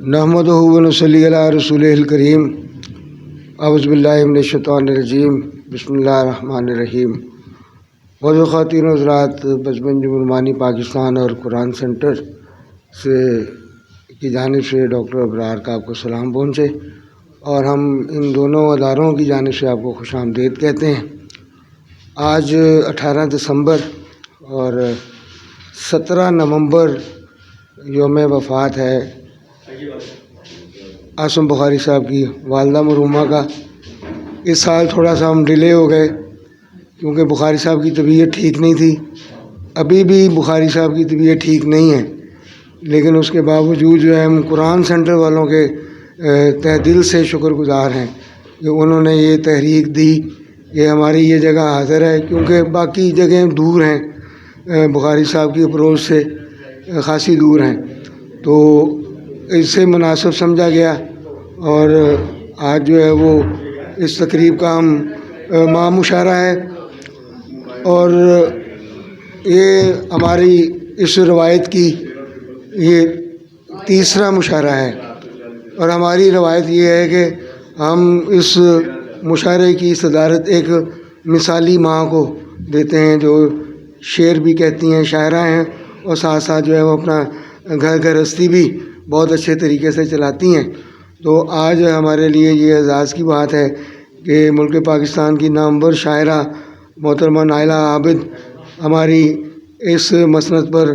नहमदुहु व नसल्ली अला रसूलिहिल करीम। अऊज़ु बिल्लाहि मिनश शैतानिर रजीम। बिस्मिल्लाहिर रहमानिर रहीम। वज़ो ख़वातीन व हज़रात, बचपन जुर्मानी पाकिस्तान और कुरान सेंटर से की जानिब से डॉक्टर अबरार का आपको सलाम पहुँचे और हम इन दोनों अदारों की जानिब से आपको खुशामदीद कहते हैं। आज 18 दिसंबर और 17 नवंबर यौम वफ़ात है आसिम बुखारी साहब की वालदा मरहूमा का। इस साल थोड़ा सा हम डिले हो गए क्योंकि बुखारी साहब की तबीयत ठीक नहीं थी। अभी भी बुखारी साहब की तबीयत ठीक नहीं है, लेकिन उसके बावजूद जो है हम कुरान सेंटर वालों के तहे दिल से शुक्रगुज़ार हैं कि उन्होंने ये तहरीक दी कि हमारी ये जगह हाज़िर है, क्योंकि बाकी जगह दूर हैं, बुखारी साहब की अप्रोच से ख़ासी दूर हैं। तो इससे मुनासिब समझा गया और आज जो है वो इस तकरीब का हम माह मुशारा है और ये हमारी इस रवायत की ये तीसरा मुशारा है। और हमारी रवायत ये है कि हम इस मुशारे की सदारत एक मिसाली माँ को देते हैं जो शेर भी कहती हैं, शायरा हैं और साथ साथ जो है वो अपना घर गृहस्थी भी बहुत अच्छे तरीके से चलाती हैं। तो आज हमारे लिए ये एज़ाज़ की बात है कि मुल्क पाकिस्तान की नामवर शायरा मोहतरमा नाइला आबिद हमारी इस मसनद पर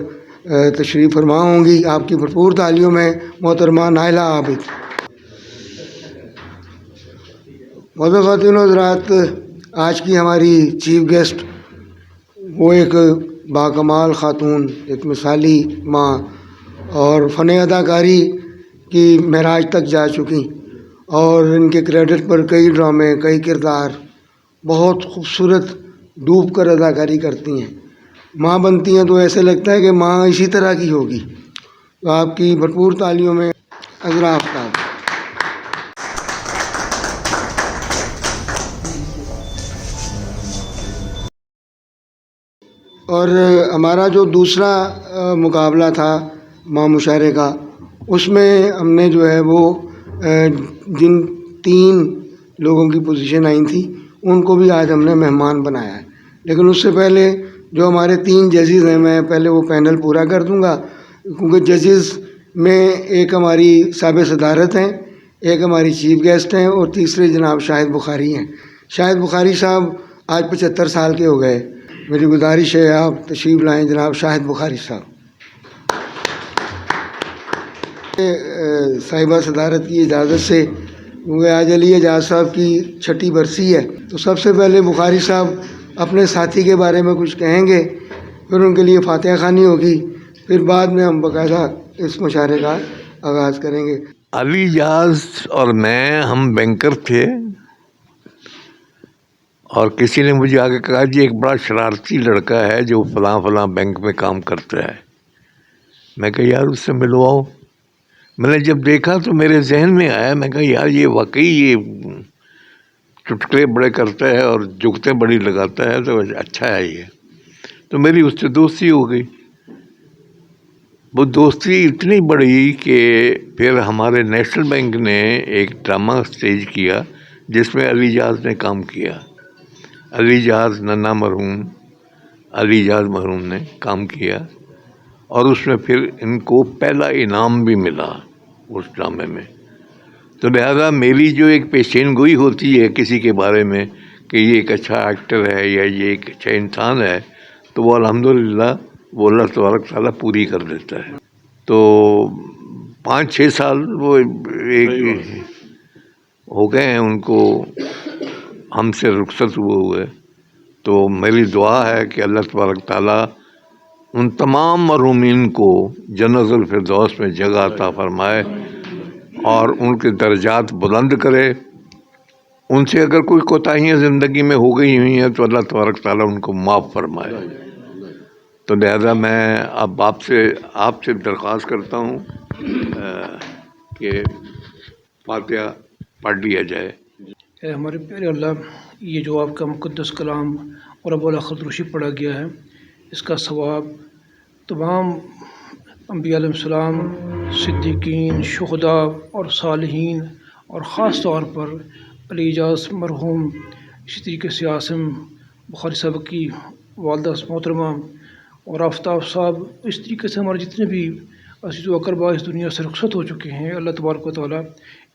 तशरीफ़ फरमा होंगी। आपकी भरपूर तालियों में मोहतरमा नाइला आबिद। मौजूद ख़वातीन हज़रात, आज की हमारी चीफ गेस्ट वो एक बाकमाल ख़ातून, एक मिसाली माँ और फ़न अदाकारी की महराज तक जा चुकी और इनके क्रेडिट पर कई ड्रामे, कई किरदार बहुत खूबसूरत डूब कर अदाकारी करती हैं। माँ बनती हैं तो ऐसे लगता है कि माँ इसी तरह की होगी। तो आपकी भरपूर तालियों में अज़रा आफ्ताब। और हमारा जो दूसरा मुकाबला था माँ मुशारे का, उसमें हमने जो है वो जिन 3 लोगों की पोजीशन आई थी उनको भी आज हमने मेहमान बनाया है। लेकिन उससे पहले जो हमारे 3 जजेस हैं, मैं पहले वो पैनल पूरा कर दूंगा, क्योंकि जजेस में एक हमारी साहिब सदारत हैं, एक हमारी चीफ गेस्ट हैं और तीसरे जनाब शाहिद बुखारी हैं। शाहिद बुखारी साहब आज 75 साल के हो गए। मेरी गुजारिश है आप तशरीफ़ लाएँ जनाब शाहिद बुखारी साहब। साहिबा सदारत की इजाज़त से, क्योंकि आज अली एजाज साहब की 6ठी बरसी है, तो सबसे पहले बुखारी साहब अपने साथी के बारे में कुछ कहेंगे, फिर उनके लिए फातिहा ख़वानी होगी, फिर बाद में हम बाकायदा इस मुशारे का आगाज़ करेंगे। अली एजाज और मैं हम बैंकर थे और किसी ने मुझे आगे कहा जी एक बड़ा शरारती लड़का है जो फलां बैंक में काम करता है। मैं कहा यार उससे मिलवाओ। मैंने जब देखा तो मेरे जहन में आया, मैं कहा यार ये वाकई ये चुटकुले बड़े करता है और जुगतें बड़ी लगाता है, तो अच्छा है ये। तो मेरी उससे दोस्ती हो गई। वो दोस्ती इतनी बड़ी कि फिर हमारे नेशनल बैंक ने एक ड्रामा स्टेज किया जिसमें अली एजाज ने काम किया। अली एजाज नन्ना मरहूम, अली एजाज मरहूम ने काम किया और उसमें फिर इनको पहला इनाम भी मिला उस ड्रामे में। तो लिहाजा मेरी जो एक पेशेन गोई होती है किसी के बारे में कि ये एक अच्छा एक्टर है या ये एक अच्छा इंसान है, तो वो अल्हम्दुलिल्लाह वो अल्लाह तबारक ताला पूरी कर देता है। तो 5-6 साल वो एक हो गए हैं उनको हमसे रुखसत हुए। तो मेरी दुआ है कि अल्लाह तबारक ताला उन तमाम मरहूमीन को जन्नतुल फिरदौस में जगह अता फरमाए और उनके दर्जात बुलंद करे। उनसे अगर कोई कोताहियाँ ज़िंदगी में हो गई हुई हैं तो अल्लाह तबारक ताला उनको माफ़ फरमाए। तो लिहाजा मैं अब आपसे दरख्वास्त करता हूँ कि फातिहा पढ़ लिया जाए। हमारे प्यारे अल्लाह, ये जो आपका मुक़द्दस कलाम और अबुल ख़ुदरूशी पढ़ा गया है, इसका सवाब तमाम अंबिया अलैहिस्सलाम صدیقین، شہداء اور صالحین، اور خاص طور پر علی اعجاز مرحوم، اسی طریقے سے عاصم بخاری صاحب کی والدہ محترمہ اور آفتاب صاحب، اس طریقے سے ہمارے جتنے بھی عزیز و اقربا اس دنیا سے رخصت ہو چکے ہیں، اللہ تبارک و تعالیٰ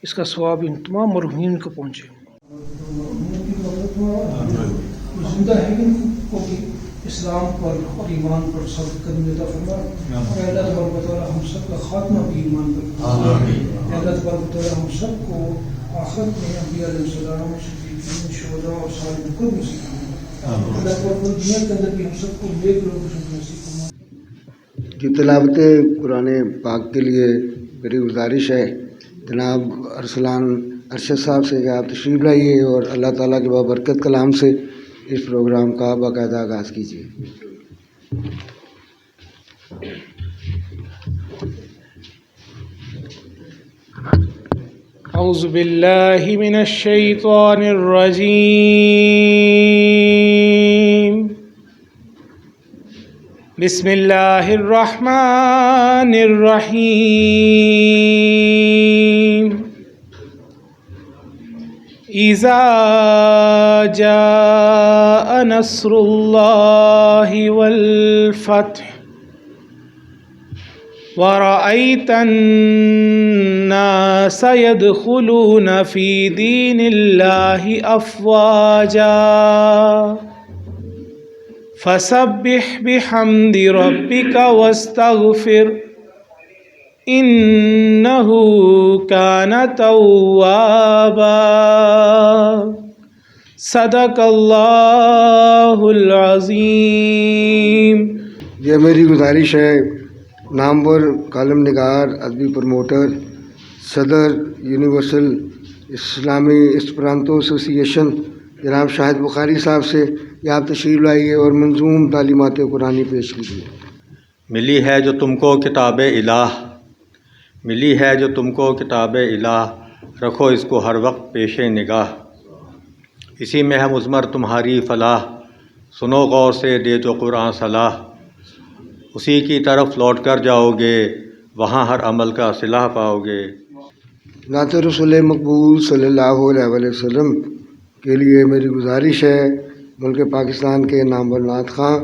اس کا ثواب ان تمام مرحومین کو پہنچے۔ زندہ ہے کو بھی اسلام پر اور ایمان پر ثابت قدمی عطا فرما، اور اللہ تبارک و تعالیٰ ہم سب کا خاتمہ بھی ایمان پر فرما۔ اللہ تبارک و تعالیٰ ہم سب کو آخرت میں انبیاء علیہ السلام، صدیقین، شہداء اور صالحین کو نصیب فرما۔ اللہ تبارک و دنیا کے اندر بھی ہم سب کو نیک لوگوں سے نصیب فرما۔ کی تلاوت قرآن پاک کے لیے میری گزارش ہے جناب ارسلان ارشد صاحب سے کہ آپ تشریف لائیے اور اللہ تعالیٰ کے بابرکت کلام سے اس پروگرام کا باقاعدہ آغاز کیجیے۔ اعوذ باللہ من الشیطان الرجیم، بسم اللہ الرحمن الرحیم۔ اذا جاء نصر اللہ والفتح ورأيت الناس يدخلون في دين الله أفواجا فسبح بحمد ربك واستغفر إنه كان توابا۔ صدق اللہ العظیم۔ یہ میری گزارش ہے نامور کالم نگار، ادبی پروموٹر، صدر یونیورسل اسلامی اسپرانتو ایسوسی ایشن جناب شاہد بخاری صاحب سے کہ آپ تشریف لائیے اور منظوم تعلیمات قرآنی پیش کیجیے۔ ملی ہے جو تم کو کتاب الہ، ملی ہے جو تم کو کتاب الہ، رکھو اس کو ہر وقت پیش نگاہ، اسی میں ہے مضمر تمہاری فلاح، سنو غور سے دے جو قرآن صلاح، اسی کی طرف لوٹ کر جاؤ گے، وہاں ہر عمل کا صلاح پاؤ گے۔ نعت رسول مقبول صلی اللہ علیہ وسلم کے لیے میری گزارش ہے ملک پاکستان کے نامور نعت خواں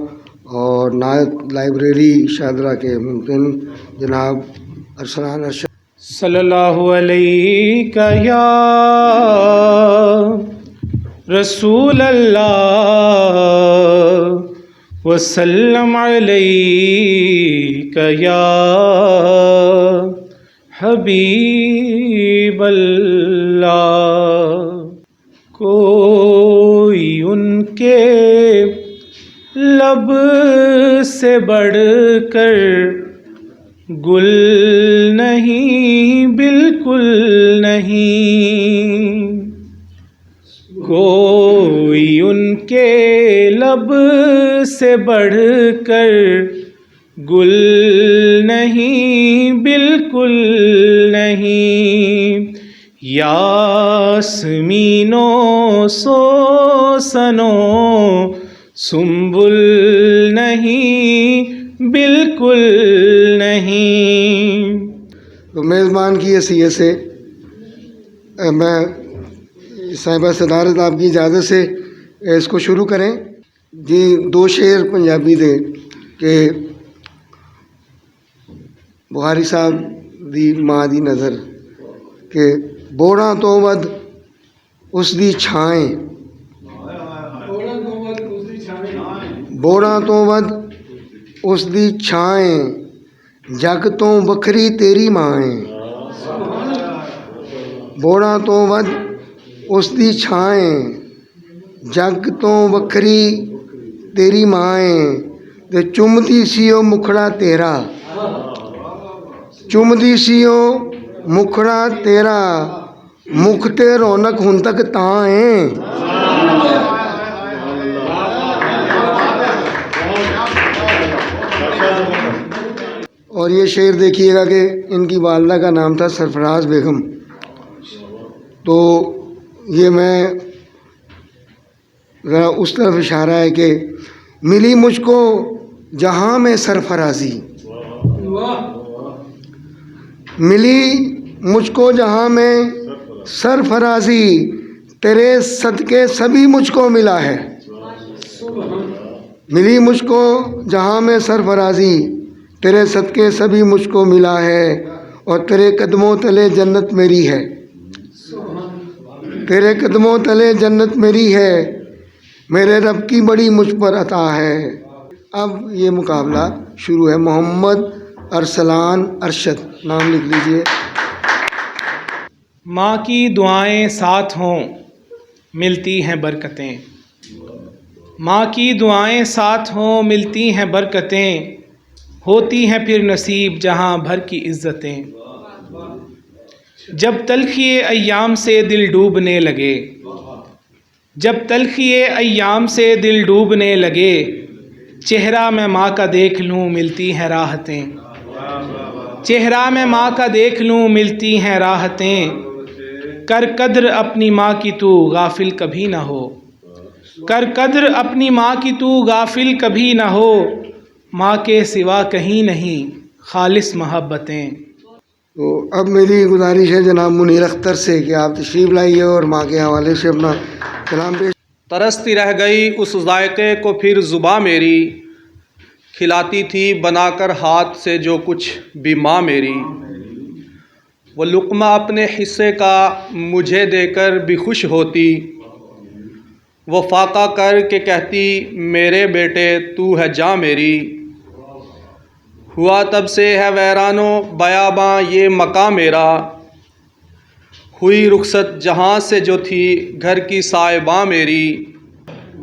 اور نعت لائبریری شاہدرہ کے ممکن جناب ارسلان ارشد صلی اللہ علیہ یا رسول اللہ وسلم علیک یا حبیب اللہ۔ کوئی ان کے لب سے بڑھ کر گل نہیں، بالکل نہیں، کوئی ان کے لب سے بڑھ کر گل نہیں، بالکل نہیں، یاسمینوں سوسنوں سنبل نہیں، بالکل نہیں۔ تو میزبان کی حیثیت سے میں صاحبہ صدارت آپ کی اجازت سے اس کو شروع کریں۔ جی دو شعر پنجابی دے کہ بخاری صاحب دی ماں دی نظر کہ بوڑاں تو ود اس دی چھائیں، بوڑاں تو ود اس دی چھائیں، جگ تو بکھری تیری مائیں، بوڑاں تو ود اس دی چھائیں، جگ تو بکھری تیری مائیں، تے چمدی سیو مکھڑا تیرا، چمدی سیو مکھڑا تیرا، مکھ تے رونق ہن تک تاں ہیں۔ اور یہ شعر دیکھیے گا کہ ان کی والدہ کا نام تھا سرفراز بیگم، تو یہ میں ذرا اس طرف اشارہ ہے کہ ملی مجھ کو جہاں میں سرفرازی، ملی مجھ کو جہاں میں سرفرازی، تیرے صدقے سبھی مجھ کو ملا ہے۔ ملی مجھ کو جہاں میں سرفرازی، تیرے صدقے سبھی مجھ کو ملا ہے، اور تیرے قدموں تلے جنت میری ہے۔ تیرے قدموں تلے جنت میری ہے، میرے رب کی بڑی مجھ پر عطا ہے۔ اب یہ مقابلہ شروع ہے۔ محمد ارسلان ارشد، نام لکھ لیجئے۔ ماں کی دعائیں ساتھ ہوں ملتی ہیں برکتیں، ماں کی دعائیں ساتھ ہوں ملتی ہیں برکتیں، ہوتی ہیں پھر نصیب جہاں بھر کی عزتیں۔ جب تلخی ایام سے دل ڈوبنے لگے، جب تلخی ایام سے دل ڈوبنے لگے، چہرہ میں ماں کا دیکھ لوں ملتی ہیں راحتیں، چہرہ میں ماں کا دیکھ لوں ملتی ہیں راحتیں۔ کر قدر اپنی ماں کی تو غافل کبھی نہ ہو، کر قدر اپنی ماں کی تو غافل کبھی نہ ہو، ماں کے سوا کہیں نہیں خالص محبتیں۔ تو اب میری گزارش ہے جناب منیر اختر سے کہ آپ تشریف لائیے اور ماں کے حوالے سے اپنا کلام پیش۔ ترستی رہ گئی اس ذائقے کو پھر زباں میری، کھلاتی تھی بنا کر ہاتھ سے جو کچھ بھی ماں میری۔ وہ لقمہ اپنے حصے کا مجھے دے کر بھی خوش ہوتی، وہ فاقہ کر کے کہتی میرے بیٹے تو ہے جاں میری۔ ہوا تب سے ہے ویران و بیاباں یہ مکاں میرا، ہوئی رخصت جہاں سے جو تھی گھر کی صاحباں میری۔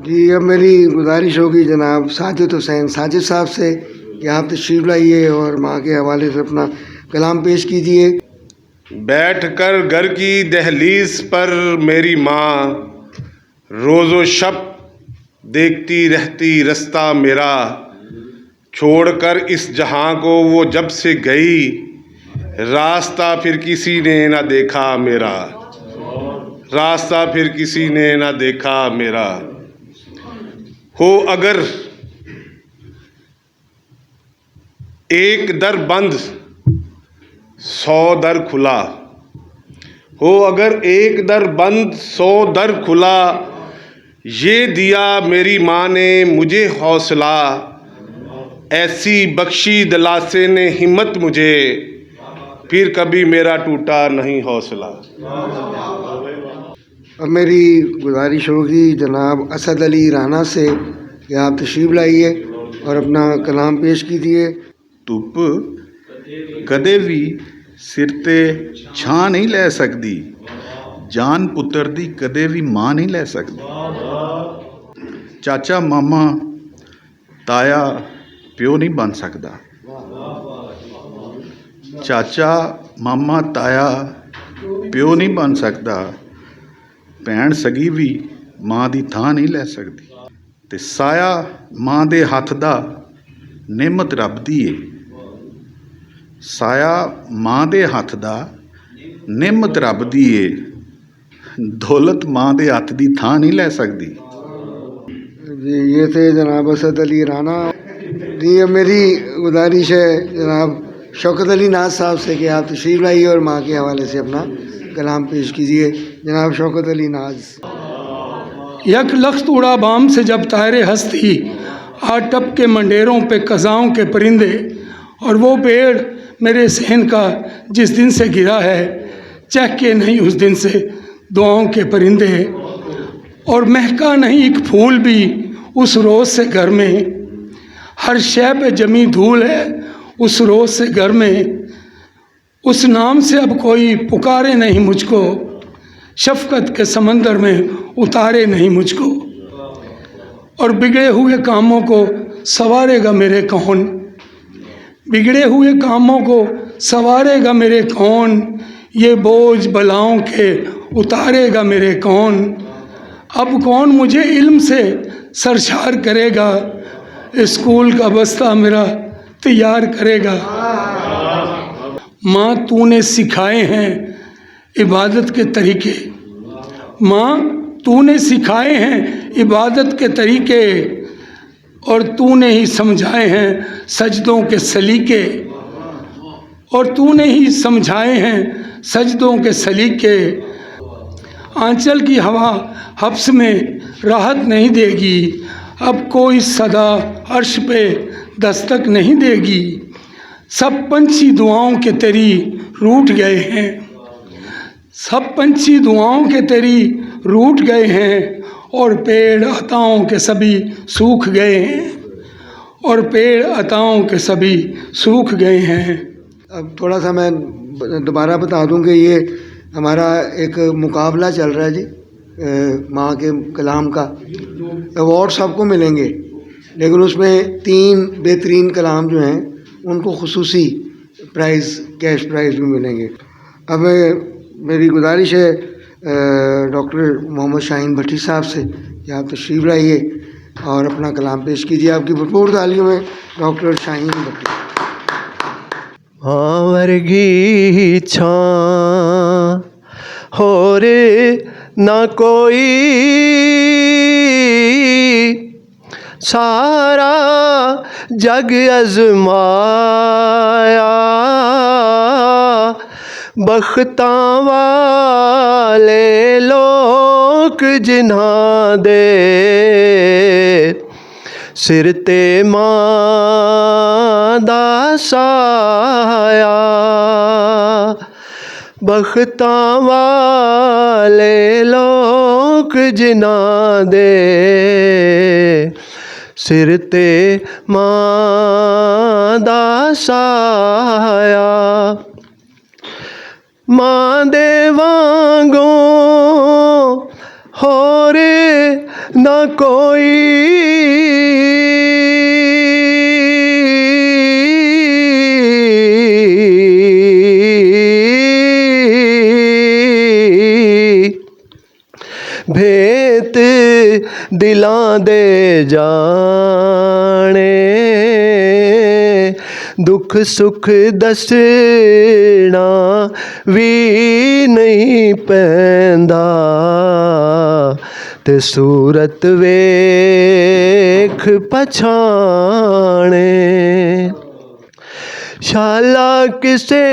جی اب میری گزارش ہوگی جناب ساجد حسین ساجد صاحب سے کہ آپ تشریف لائیے اور ماں کے حوالے سے اپنا کلام پیش کیجیے۔ بیٹھ کر گھر کی دہلیز پر میری ماں، روز و شب دیکھتی رہتی رستہ میرا، چھوڑ کر اس جہاں کو وہ جب سے گئی، راستہ پھر کسی نے نہ دیکھا میرا، راستہ پھر کسی نے نہ دیکھا میرا۔ ہو اگر ایک در بند 100 در کھلا، ہو اگر ایک در بند 100 در کھلا، یہ دیا میری ماں نے مجھے حوصلہ، ایسی بخشی دلاسے نے ہمت مجھے، پھر کبھی میرا ٹوٹا نہیں حوصلہ۔ اب میری گزارش ہوگی جناب اسد علی رانا سے کہ آپ تشریف لائیے اور اپنا کلام پیش کیجیے۔ ਧੁੱਪ ਕਦੇ ਵੀ ਸਿਰ ਤੇ ਛਾਂ ਨਹੀਂ ਲੈ ਸਕਦੀ, ਜਾਨ ਪੁੱਤਰ ਦੀ ਕਦੇ ਵੀ ਮਾਂ ਨਹੀਂ ਲੈ ਸਕਦੀ। ਚਾਚਾ ਮਾਮਾ ਤਾਇਆ ਪਿਓ ਨਹੀਂ ਬਣ ਸਕਦਾ, ਚਾਚਾ ਮਾਮਾ ਤਾਇਆ ਪਿਓ ਨਹੀਂ ਬਣ ਸਕਦਾ, ਭੈਣ ਸਗੀ ਵੀ ਮਾਂ ਦੀ ਥਾਂ ਨਹੀਂ ਲੈ ਸਕਦੀ। ਤੇ ਸਾਇਆ ਮਾਂ ਦੇ ਹੱਥ ਦਾ ਨਿਮਤ ਰੱਬ ਦੀ ਏ, ਸਾਇਆ ਮਾਂ ਦੇ ਹੱਥ ਦਾ ਨਿਮਤ ਰੱਬ ਦੀ ਏ, ਦੌਲਤ ਮਾਂ ਦੇ ਹੱਥ ਦੀ ਥਾਂ ਨਹੀਂ ਲੈ ਸਕਦੀ۔ جی یہ تھے جناب اسد علی رانا۔ جی اب میری گزارش ہے جناب شوکت علی ناز صاحب سے کہ آپ تشریف لائیے اور ماں کے حوالے سے اپنا کلام پیش کیجیے۔ جناب شوکت علی ناز۔ یک لخت اڑا بام سے جب طائر ہستی، آ ٹپ کے منڈیروں پہ قزاؤں کے پرندے، اور وہ پیڑ میرے ذہن کا جس دن سے گرا ہے، چہک کے نہیں اس دن سے دعاؤں کے پرندے، اور مہکا نہیں ایک پھول بھی اس روز سے گھر میں، ہر شے پہ جمی دھول ہے اس روز سے گھر میں، اس نام سے اب کوئی پکارے نہیں مجھ کو، شفقت کے سمندر میں اتارے نہیں مجھ کو، اور بگڑے ہوئے کاموں کو سنوارے گا میرے کون، بگڑے ہوئے کاموں کو سنوارے گا میرے کون، یہ بوجھ بلاؤں کے اتارے گا میرے کون، اب کون مجھے علم سے سرشار کرے گا، اسکول کا بستہ میرا تیار کرے گا۔ ماں تو نے سکھائے ہیں عبادت کے طریقے، ماں تو نے سکھائے ہیں عبادت کے طریقے، اور تو نے ہی سمجھائے ہیں سجدوں کے سلیقے، اور تو نے ہی سمجھائے ہیں سجدوں کے سلیقے. آنچل کی ہوا حبس میں راحت نہیں دے گی، اب کوئی صدا عرش پہ دستک نہیں دے گی. سب پنچھی دعاؤں کے تیری روٹھ گئے ہیں، سب پنچھی دعاؤں کے تیری روٹھ گئے ہیں، اور پیڑ عطاؤں کے سبھی سوکھ گئے ہیں، اور پیڑ عطاؤں کے سبھی سوکھ گئے ہیں. اب تھوڑا سا میں دوبارہ بتا دوں کہ یہ ہمارا ایک مقابلہ چل رہا ہے جی ماں کے کلام کا. ایوارڈ سب کو ملیں گے، لیکن اس میں 3 بہترین کلام جو ہیں ان کو خصوصی پرائز، کیش پرائز بھی ملیں گے. اب میری گزارش ہے ڈاکٹر محمد شاہین بھٹی صاحب سے کہ آپ تشریف لائیے اور اپنا کلام پیش کیجیے. آپ کی بھرپور تالیوں میں ڈاکٹر شاہین بھٹی. ہاں ورگی چھاں ہو رے نہ کوئی، سارا جگ ازمایا، بختاں والے لوگ جنہاں دے سر تے ماں دا سایہ، بختاں والے لوگ جنہاں دے سر تے ماں دا سایہ. ماں دے وانگوں ہور نہ کوئی، بھیت دلاں دے جانے، دکھ سکھ دسنا وی نہیں پیندا، تے صورت ویکھ پچھانے. شالا کسے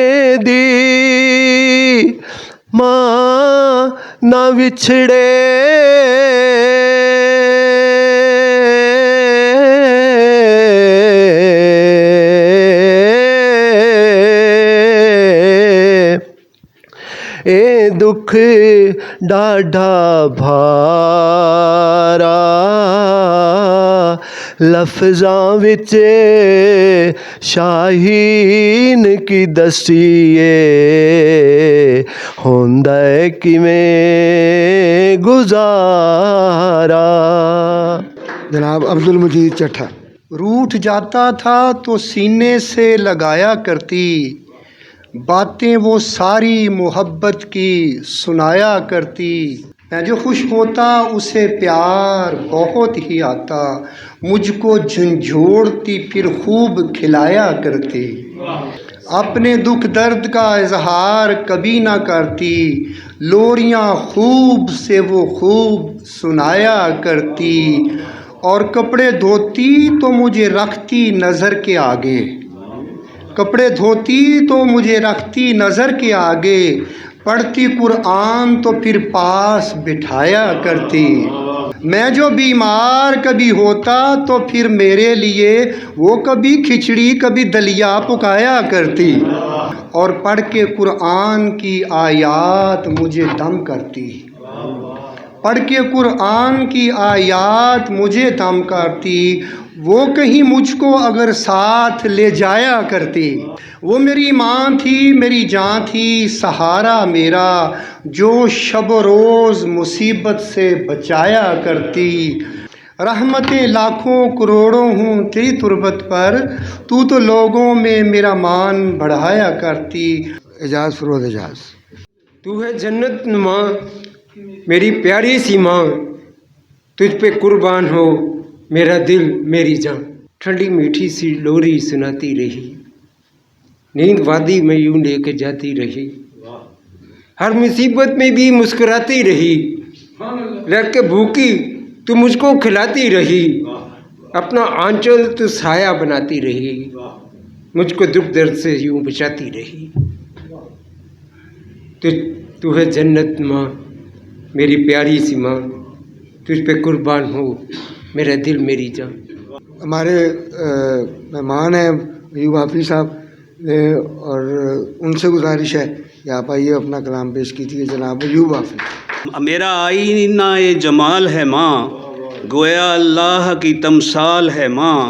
دی ماں نہ وچھڑے، اے دکھ ڈاڈھا بھارا، لفظاں وچ شاہین کی دسیے، ہوندا ہے کیویں گزارا. جناب عبد المجید چٹھا. روٹھ جاتا تھا تو سینے سے لگایا کرتی، باتیں وہ ساری محبت کی سنایا کرتی. میں جو خوش ہوتا اسے پیار بہت ہی آتا، مجھ کو جھنجھوڑتی پھر خوب کھلایا کرتی. اپنے دکھ درد کا اظہار کبھی نہ کرتی، لوریاں خوب سے وہ خوب سنایا کرتی. اور کپڑے دھوتی تو مجھے رکھتی نظر کے آگے، کپڑے دھوتی تو مجھے رکھتی نظر کے آگے، پڑھتی قرآن تو پھر پاس بٹھایا کرتی. میں جو بیمار کبھی ہوتا تو پھر میرے لیے وہ کبھی کھچڑی کبھی دلیا پکایا کرتی، اور پڑھ کے قرآن کی آیات مجھے دم کرتی، پڑھ کے قرآن کی آیات مجھے دم کرتی. وہ کہیں مجھ کو اگر ساتھ لے جایا کرتی. وہ میری ماں تھی میری جان تھی سہارا میرا، جو شب و روز مصیبت سے بچایا کرتی. رحمتیں لاکھوں کروڑوں ہوں تیری تربت پر، تو لوگوں میں میرا مان بڑھایا کرتی. اعجاز فروز اعجاز. تو ہے جنت نما میری پیاری سی ماں، تجھ پہ قربان ہو میرا دل میری جان. ٹھنڈی میٹھی سی لوری سناتی رہی، نیند وادی میں یوں لے کے جاتی رہی، ہر مصیبت میں بھی مسکراتی رہی، رہ کے بھوکی تو مجھ کو کھلاتی رہی، اپنا آنچل تو سایہ بناتی رہی. मुझको दुख दर्द से यूं बचाती रही। तू है जन्नत माँ, मेरी प्यारी सी माँ, तुझ पे कुर्बान हो मेरा दिल मेरी जान। हमारे मेहमान हैं अयूब हाफिज़ साहब और उनसे गुजारिश है कि आप आइए अपना कलाम पेश कीजिए जनाब अयूब हाफिज़। मेरा आईना ये जमाल है माँ, गोया अल्लाह की तमसाल है माँ।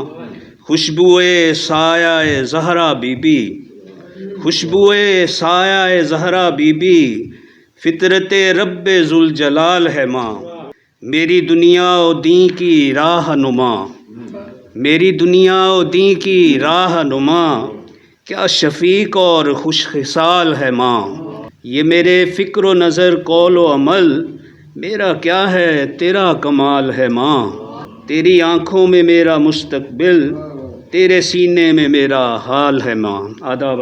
खुशबुए साया ज़हरा बीबी, खुशबुए साया ज़हरा बीबी, फितरत रब्बे जुल जलाल है माँ। मेरी दुनिया ओ दी की राह नुमा, मेरी दुनिया ओ दी की राह नुमा, क्या शफीक और खुशखिसाल है माँ। ये मेरे फ़िक्र व नज़र कौल व अमल, मेरा क्या है तेरा कमाल है माँ। तेरी आँखों में मेरा मुस्तकबिल, तेरे सीने में मेरा हाल है माँ। आदाब।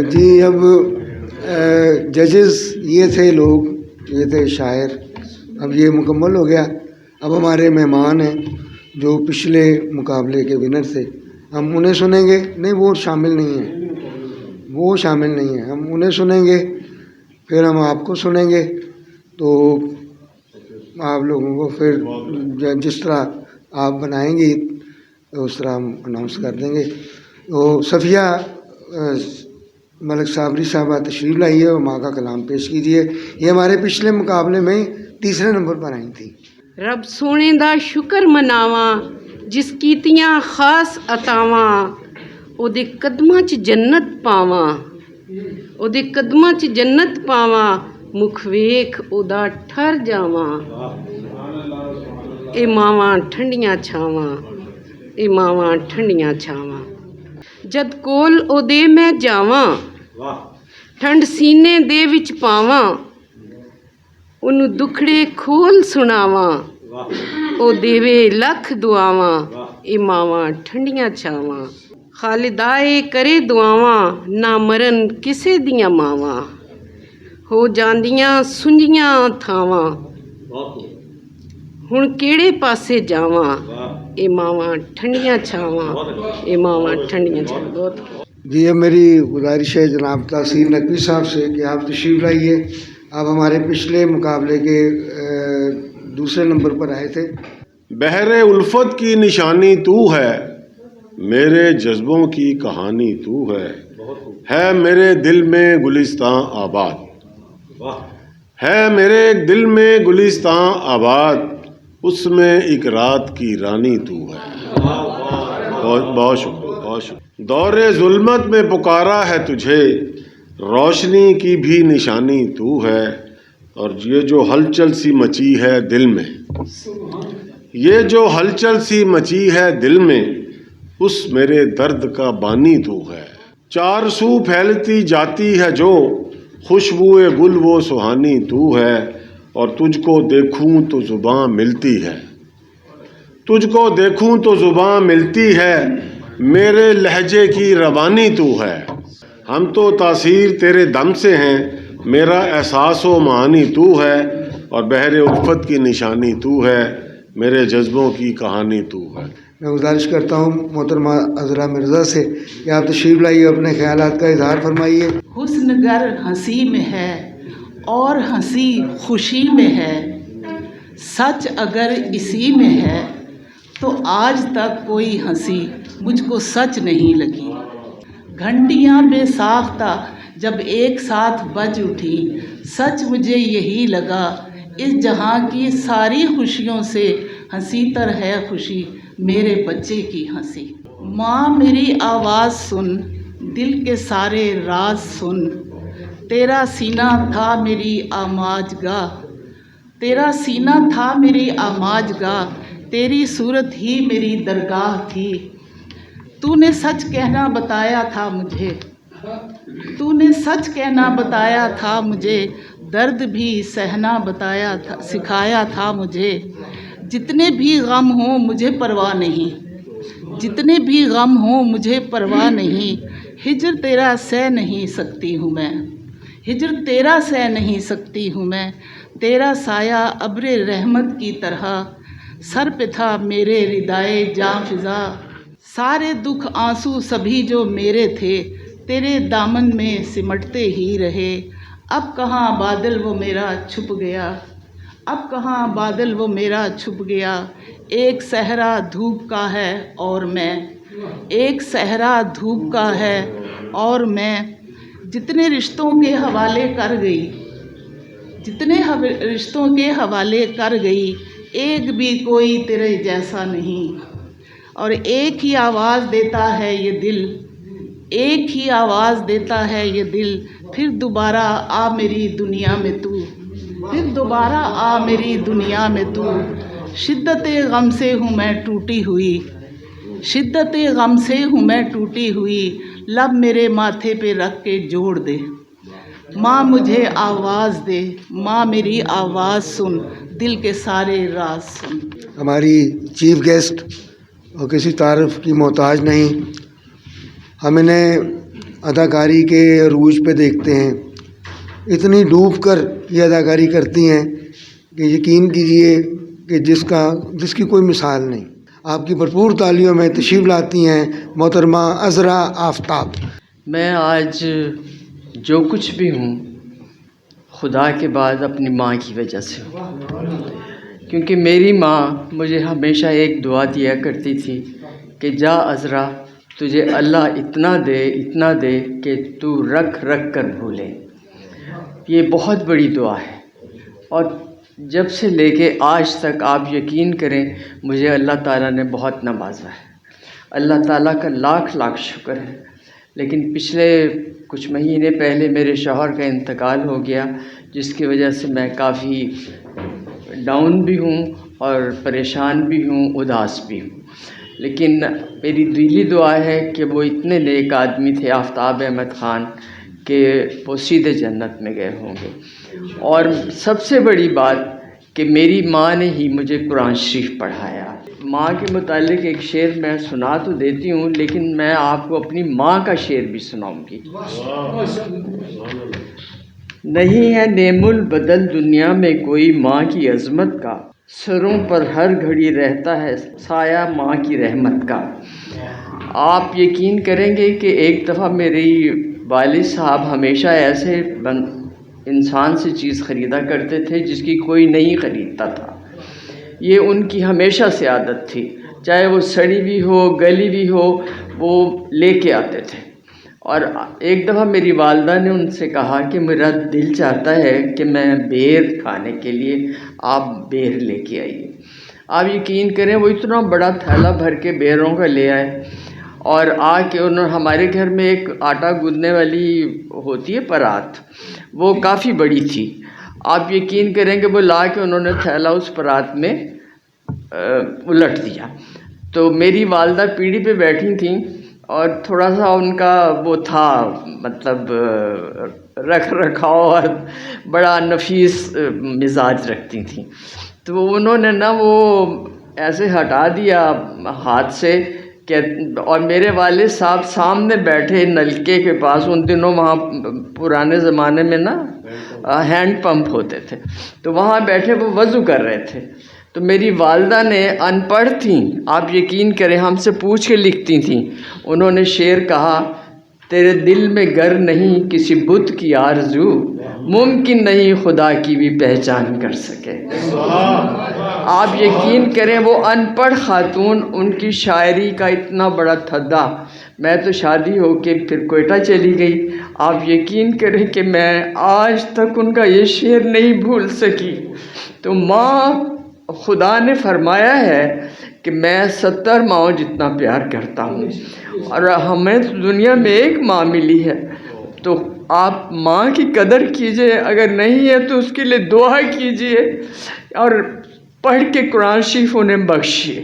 जी अब जजेस ये थे लोग, ये थे शायर, अब ये मुकम्मल हो गया। अब हमारे मेहमान हैं जो पिछले मुकाबले के विनर थे, हम उन्हें सुनेंगे। नहीं, वो शामिल नहीं हैं, वो शामिल नहीं हैं, हम उन्हें सुनेंगे, फिर हम आपको सुनेंगे। तो आप लोगों को फिर जिस तरह आप बनाएंगी उस तरह हम अनाउंस कर देंगे। तो सफ़िया मलिक साबरी साहबा तशरीफ़ लाइए और माँ का कलाम पेश कीजिए। ये हमारे पिछले मुकाबले में तीसरे नंबर पर आई थी। रब सोने दा शुक्र मनावा जिस कीतियां खास अतावां, ओदे कदमां च जन्नत पावां, ओदे कदमां च जन्नत पावां, मुख वेख ओदा ठर जावां। ए मावां ठंडियां छावां, ए मावां ठंडियां छावां, जद कोल ओदे मैं जावां, ठंड सीने दे विच पावां, ओनू दुखड़े खोल सुनावां, ओ देवे लख दुआवां, ए मावां ठंडियां छावां। खालिदाए करे दुआवां, ना मरन किसे दियां मावां, हो जांदियां सुंजियां थावां, हुण केड़े पासे जावां, ए मावां ठंडियां छावां, ए मावां ठंडियां छावां। बहुत जी अब मेरी गुजारिश है जनाब तासीर नकवी साहब से कि आप तशरीफ़ लाइए। आप हमारे पिछले मुकाबले के दूसरे नंबर पर आए थे। बहरे उल्फत की निशानी तू है, मेरे जज्बों की कहानी तू है मेरे दिल में गुलिस्तां आबाद, है मेरे दिल में गुलिस्तां आबाद, उसमें एक रात की रानी तू है। बहुत शुक्रिया, बहुत शुक्रिया। दौरे जुल्मत में पुकारा है तुझे, रोशनी की भी निशानी तू है। और ये जो हलचल सी मची है दिल में, ये जो हलचल सी मची है दिल में, उस मेरे दर्द का बानी तू है। चार सू फैलती जाती है जो खुशबुए गुल वो सुहानी तू है। और तुझको देखूं तो जुबां मिलती है, तुझको देखूं तो जुबां मिलती है, मेरे लहजे की रवानी तू है। हम तो तासीर तेरे दम से हैं, मेरा एहसास व मानी तू है। और बहरे उल्फत की निशानी तू है, मेरे जज्बों की कहानी तू है। मैं गुजारिश करता हूँ मोहतरमा अज़रा मिर्ज़ा से कि आप तशरीफ़ लाइए, अपने ख्यालात का इजहार फरमाइए। हुस्न गर हंसी में है और हंसी खुशी में है, सच अगर इसी में है तो आज तक कोई हंसी मुझको सच नहीं लगी। घंटियाँ बेसाख्ता जब एक साथ बज उठी, सच मुझे यही लगा इस जहाँ की सारी खुशियों से हंसी तर है खुशी मेरे बच्चे की हंसी। माँ मेरी आवाज़ सुन, दिल के सारे राज सुन, तेरा सीना था मेरी आमाजगाह, तेरा सीना था मेरी आमाजगाह, तेरी सूरत ही मेरी दरगाह थी। तूने सच कहना बताया था मुझे, तूने सच कहना बताया था मुझे, दर्द भी सहना बताया था, सिखाया था मुझे। जितने भी गम हों मुझे परवाह नहीं, जितने भी गम हों मुझे परवाह नहीं, हिज्र तेरा सह नहीं सकती हूँ मैं, हिज्र तेरा सह नहीं सकती हूँ मैं। तेरा साया अब्र रहमत की तरह सर पे था मेरे रिदाए जां फिजा, सारे दुख आंसू सभी जो मेरे थे तेरे दामन में सिमटते ही रहे। अब कहाँ बादल वो मेरा छुप गया, अब कहाँ बादल वो मेरा छुप गया। एक सहरा धूप का है और मैं, एक सहरा धूप का है और मैं, जितने रिश्तों के हवाले कर गई, जितने रिश्तों के हवाले कर गई, एक भी कोई तेरे जैसा नहीं। और एक ही आवाज़ देता है ये दिल, एक ही आवाज़ देता है ये दिल, फिर दोबारा आ मेरी दुनिया में तू, फिर दोबारा आ मेरी दुनिया में तू। शिद्दत गम से हूँ मैं टूटी हुई, शिद्दत गम से हूँ मैं टूटी हुई, लब मेरे माथे पे रख के जोड़ दे, माँ मुझे आवाज़ दे, माँ मेरी आवाज़ सुन, दिल के सारे राज सुन। हमारी चीफ गेस्ट और किसी तारीफ़ की मोहताज नहीं, हम इन्हें अदाकारी के अरूज पे देखते हैं, इतनी डूब कर ये अदाकारी करती हैं कि यकीन कीजिए कि जिसकी कोई मिसाल नहीं। आपकी भरपूर तालियों में तशरीफ़ लाती हैं मोहतरमा अज़रा आफ्ताब। मैं आज जो कुछ भी हूँ खुदा के बाद अपनी माँ की वजह से हूँ, क्योंकि मेरी माँ मुझे हमेशा एक दुआ दिया करती थी कि जा अज़रा, तुझे अल्लाह इतना दे कि तू रख रख कर भूले। ये बहुत बड़ी दुआ है और जब से लेके आज तक आप यकीन करें मुझे अल्लाह ताला ने बहुत नवाजा है। अल्लाह ताला का लाख लाख शुक्र है। लेकिन पिछले कुछ महीने पहले मेरे शौहर का इंतकाल हो गया, जिसकी वजह से मैं काफ़ी डाउन भी हूँ और परेशान भी हूँ, उदास भी हूँ। लेकिन मेरी दिली दुआ है कि वो इतने नेक आदमी थे आफ्ताब अहमद ख़ान कि वो सीधे जन्नत में गए होंगे। और सबसे बड़ी बात कि मेरी माँ ने ही मुझे कुरान शरीफ पढ़ाया। माँ के मुतालिक एक शेर मैं सुना तो देती हूँ, लेकिन मैं आपको अपनी माँ का शेर भी सुनाऊँगी। नहीं है नेमुल बदल दुनिया में कोई माँ की अज़मत का, सरों पर हर घड़ी रहता है साया माँ की रहमत का। आप यकीन करेंगे कि एक दफ़ा मेरी वालिद साहब हमेशा ऐसे इंसान से चीज़ ख़रीदा करते थे जिसकी कोई नहीं ख़रीदता था। ये उनकी हमेशा से आदत थी, चाहे वो सड़ी भी हो गली भी हो, वो लेके आते थे। और एक दफ़ा मेरी वालदा ने उनसे कहा कि मेरा दिल चाहता है कि मैं बेर खाने के लिए आप बेर लेके आइए। आप यकीन करें वो इतना बड़ा थैला भर के बेरों का ले आए और आके उन्होंने, हमारे घर में एक आटा गूंदने वाली होती है परात, वो काफ़ी बड़ी थी। आप यकीन करेंगे वो ला के उन्होंने थैला उस परात में उलट दिया। तो मेरी वालदा पीढ़ी पे बैठी थी और थोड़ा सा उनका वो था, मतलब रख रखाव और बड़ा नफीस मिजाज रखती थी। तो उन्होंने ना वो ऐसे हटा दिया हाथ से कि, और मेरे वालिद साहब सामने बैठे नलके के पास, उन दिनों वहाँ पुराने ज़माने में ना हैंड पंप होते थे, तो वहाँ बैठे वो वज़ू कर रहे थे। तो मेरी वालदा ने, अनपढ़ थी आप यकीन करें, हमसे पूछ के लिखती थी, उन्होंने शेर कहा, तेरे दिल में गर नहीं किसी बुत की आरज़ू, मुमकिन नहीं खुदा की भी पहचान कर सके। आप यकीन करें वो अनपढ़ खातून, उनकी शायरी का इतना बड़ा थद्दा। मैं तो शादी होके फिर कोयटा चली गई। आप यकीन करें कि मैं आज तक उनका ये शेर नहीं भूल सकी। तो माँ, खुदा ने फरमाया है कि मैं 70 माँओं जितना प्यार करता हूँ और हमें तो दुनिया में एक माँ मिली है। तो आप माँ की कदर कीजिए, अगर नहीं है तो उसके लिए दुआ कीजिए और पढ़ के कुरान शरीफ उन्हें बख्शिए,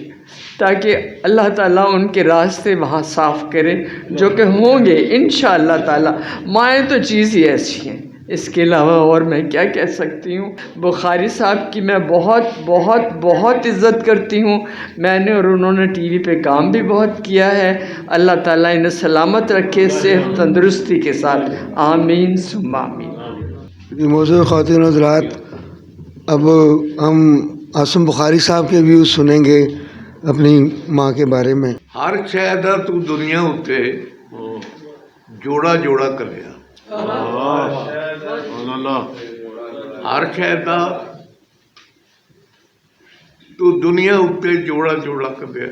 ताकि अल्लाह ताला उनके रास्ते वहाँ साफ़ करे, जो कि होंगे इंशाअल्लाह ताला। माएँ तो चीज़ ही ऐसी हैं, इसके अलावा और मैं क्या कह सकती हूँ। बुखारी साहब की मैं बहुत बहुत बहुत इज़्ज़त करती हूँ। मैंने और उन्होंने टीवी पे काम भी बहुत किया है। अल्लाह ताला इन्हें सलामत रखे, सेहत तंदुरुस्ती के साथ, आमीन सुम्मा आमीन। मौजूद ख़वातीन हज़रात, अब हम आसम बुखारी साहब के व्यूज़ सुनेंगे अपनी माँ के बारे में। हर शय दा तू दुनिया उत्ते जोड़ा जोड़ा करिया, हर शय दा तू दुनिया उत्ते जोड़ा जोड़ा करिया।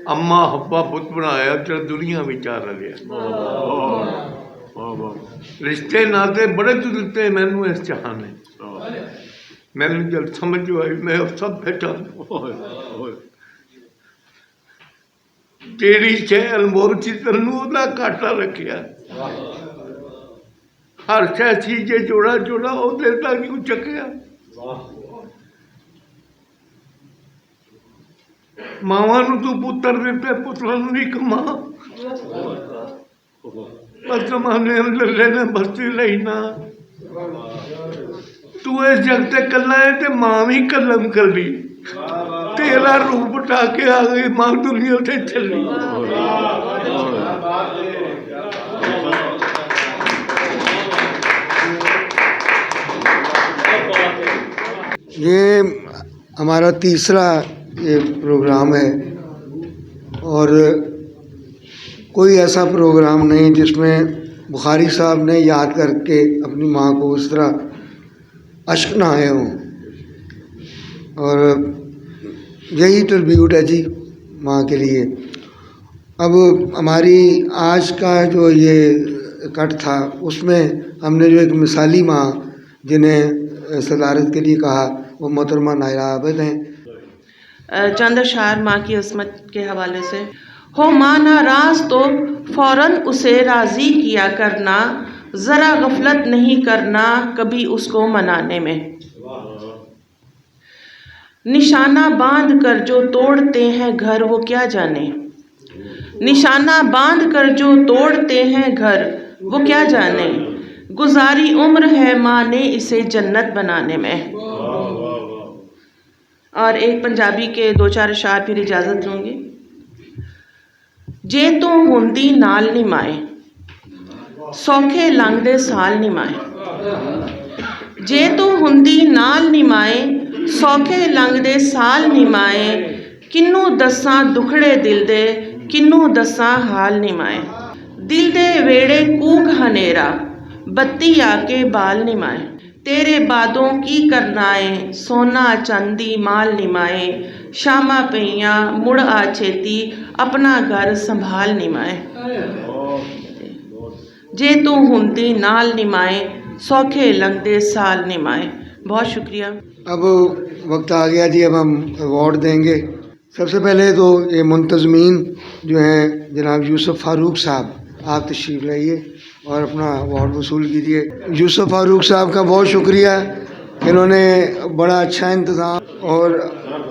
अम्मा हब्बा पुत बनाया ते दुनिया विचार रलिया। रिश्ते नाते बड़े तू दिते मैनू इस जहान ने, मैनू जब समझ आई मैं सब बैठा तेरी शह अनमोल सी तेनू ओदा घाटा रखिया। हर शह सी जे जोड़ा जोड़ा ओदे तक क्यों चकिया। मावां नू तू पुत्तर दिते पुत्रां नू नहीं कमा। पर जमाने अंदर लेने बस्ती लई ना तू इस जग ते कल्ला है ते मां भी कलम कली। तेरा रूप उठा के आ गई मां दुनिया से चली। ये हमारा तीसरा ये प्रोग्राम है और कोई ऐसा प्रोग्राम नहीं जिसमें बुखारी साहब ने याद करके अपनी माँ को उस तरह अश्क ना आए हों। और यही ट्रिब्यूट है जी माँ के लिए। अब हमारी आज का जो ये कट था उसमें हमने जो एक मिसाली माँ जिन्हें सदारत के लिए कहा वो मोहतरमा नायरा आबिद हैं। चंद अशार माँ की अस्मत के हवाले से। हो माँ नाराज तो फौरन उसे राज़ी किया करना, ज़रा गफलत नहीं करना कभी उसको मनाने में। निशाना बांध कर जो तोड़ते हैं घर वो क्या जाने, निशाना बांध कर जो तोड़ते हैं घर वो क्या जाने, गुजारी उम्र है माँ ने इसे जन्नत बनाने में। और एक पंजाबी के दो चार अशार फिर इजाज़त लूँगी। जे तू हुंदी नाल नी माए सौखे लंघदे साल नी माए, जे तू हुंदी नाल नी माए सौखे लंघदे साल नी माए, किन्नू दस्सां दुखड़े दिल दे किन्नू दस्सां हाल नी माए, दिल दे वेड़े कूक हनेरा बत्ती आके बाल नी माए, तेरे बादों की करनाए सोना चांदी माल निमाए, शामा पईयां मुड़ आ छेती अपना घर संभाल निमाए, जे तू हुंदी नाल निमाए सौखे लंघदे साल निमाए। बहुत शुक्रिया। अब वक्त आ गया जी, अब हम अवार्ड देंगे। सबसे पहले तो ये मुंतज़मीन जो हैं जनाब यूसुफ फारूक साहब, आप तशरीफ़ लाइए और अपना अवार्ड वसूल कीजिए। यूसुफ फारूक साहब का बहुत शुक्रिया, इन्होंने बड़ा अच्छा इंतज़ाम। और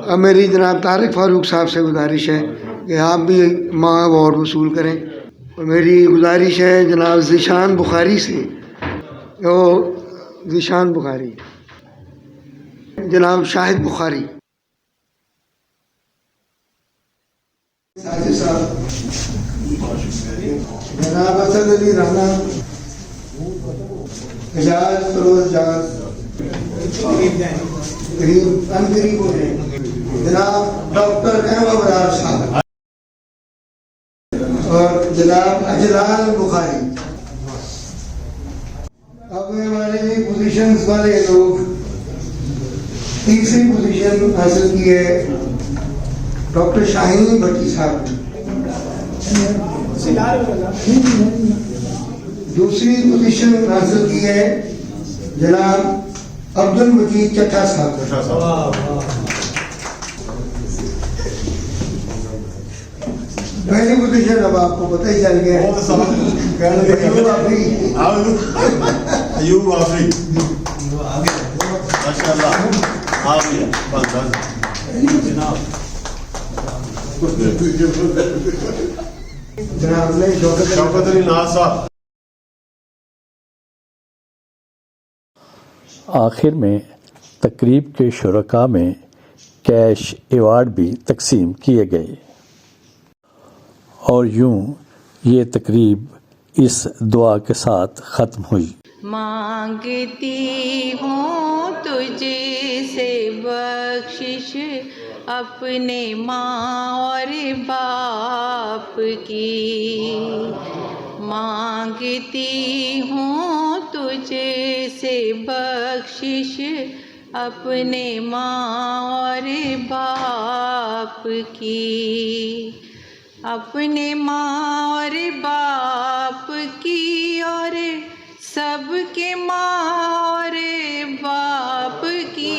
अब मेरी जनाब तारिक फारूक साहब से गुजारिश है कि आप भी माँ अवार्ड वसूल करें। और मेरी गुजारिश है जनाब ज़ीशान बुखारी से, वो ज़ीशान बुखारी, जनाब शाहिद बुखारी। जनाब असद अली राना, एजाज फरोजाज, गरीब जनाब डॉक्टर अहमद बरार साहब और जनाब अजलाल बुखारी। अब हमारे पोजीशंस वाले लोग, तीसरी पोजीशन हासिल की है डॉक्टर शाहीन भट्टी साहब, दूसरी पोजीशन हासिल की है जनाब अब्दुल मजीद चट्टा साहब। पहली पोजीशन अब आपको पता ही चल गया है, अयूब आफरी। शौकत अली नाज साहब। आखिर में तकरीब के शुरका में कैश अवार्ड भी तकसीम किए गए और यूं ये तकरीब इस दुआ के साथ ख़त्म हुई। मांगती हूँ तुझे से बख्शिश अपने माँ और बाप की, मांगती हूँ तुझे से बख्शिश अपने माँ और बाप की, अपने माँ और बाप की और सबके माँ और बाप की,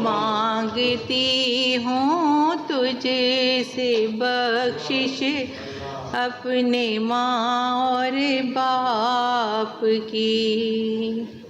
मांगती हूँ तुझे से बख्शिश अपने माँ और बाप की।